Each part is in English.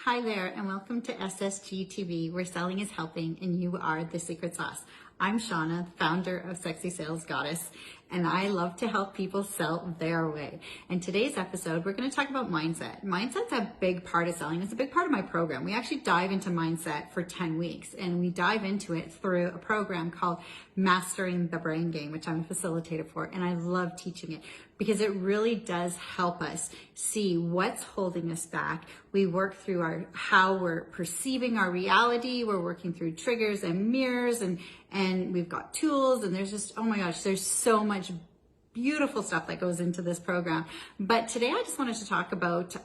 Hi there, and welcome to SSG TV, where selling is helping and you are the secret sauce. I'm Shauna, founder of Sexy Sales Goddess, and I love to help people sell their way. And today's episode, we're going to talk about mindset. Mindset's a big part of selling. It's a big part of my program. We actually dive into mindset for 10 weeks, and we dive into it through a program called Mastering the Brain Game, which I'm a facilitator for, and I love teaching it because it really does help us see what's holding us back. We work through how we're perceiving our reality. We're working through triggers and mirrors, and we've got tools, and there's just, oh my gosh, there's so much beautiful stuff that goes into this program. But today I just wanted to talk about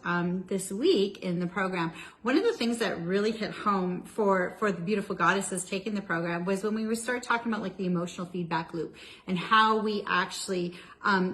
this week in the program. One of the things that really hit home for the beautiful goddesses taking the program was when we started talking about like the emotional feedback loop and how we actually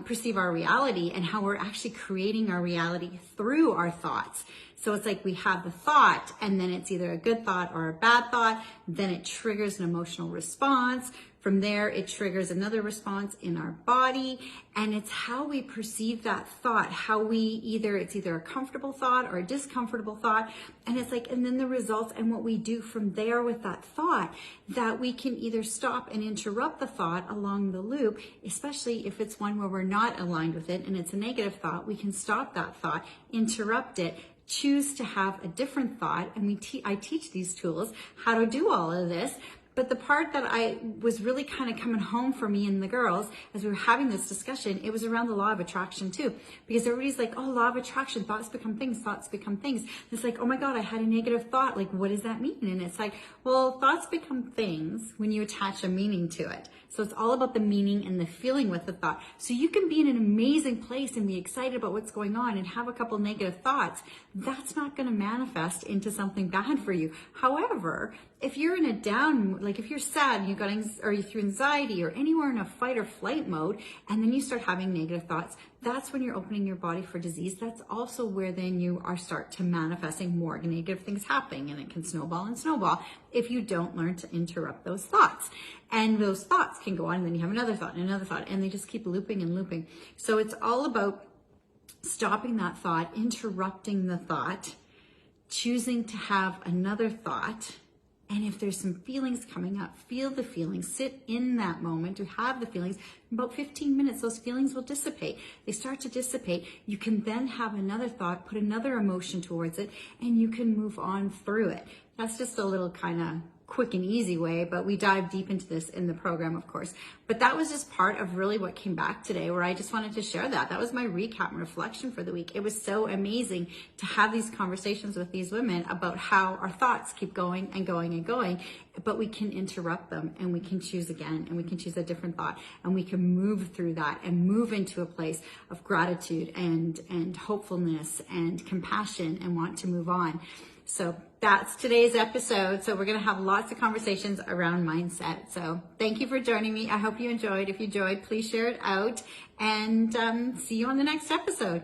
perceive our reality and how we're actually creating our reality through our thoughts. So it's like we have the thought, and then it's either a good thought or a bad thought. Then it triggers an emotional response. From there, it triggers another response in our body. And it's how we perceive that thought, it's either a comfortable thought or a discomfortable thought. And it's like, and then the results and what we do from there with that thought, that we can either stop and interrupt the thought along the loop, especially if it's one where we're not aligned with it and it's a negative thought. We can stop that thought, interrupt it, choose to have a different thought. And I teach these tools how to do all of this. But the part that I was really kind of coming home for me and the girls as we were having this discussion, it was around the law of attraction too. Because everybody's like, oh, law of attraction, thoughts become things, thoughts become things. And it's like, oh my God, I had a negative thought. Like, what does that mean? And it's like, well, thoughts become things when you attach a meaning to it. So it's all about the meaning and the feeling with the thought. So you can be in an amazing place and be excited about what's going on and have a couple negative thoughts. That's not going to manifest into something bad for you. However, if you're in a down, like if you're sad and you're through anxiety or anywhere in a fight or flight mode, and then you start having negative thoughts, that's when you're opening your body for disease. That's also where then you start to manifesting more negative things happening, and it can snowball and snowball if you don't learn to interrupt those thoughts. And those thoughts can go on, and then you have another thought and another thought, and they just keep looping and looping. So it's all about stopping that thought, interrupting the thought, choosing to have another thought. And if there's some feelings coming up, feel the feelings, sit in that moment to have the feelings. In about 15 minutes, those feelings will dissipate. They start to dissipate. You can then have another thought, put another emotion towards it, and you can move on through it. That's just a little kind of quick and easy way, but we dive deep into this in the program, of course. But that was just part of really what came back today, where I just wanted to share that. That was my recap and reflection for the week. It was so amazing to have these conversations with these women about how our thoughts keep going and going and going, but we can interrupt them, and we can choose again, and we can choose a different thought, and we can move through that and move into a place of gratitude and hopefulness and compassion and want to move on. So that's today's episode. So we're going to have lots of conversations around mindset. So thank you for joining me. I hope you enjoyed. If you enjoyed, please share it out, and see you on the next episode.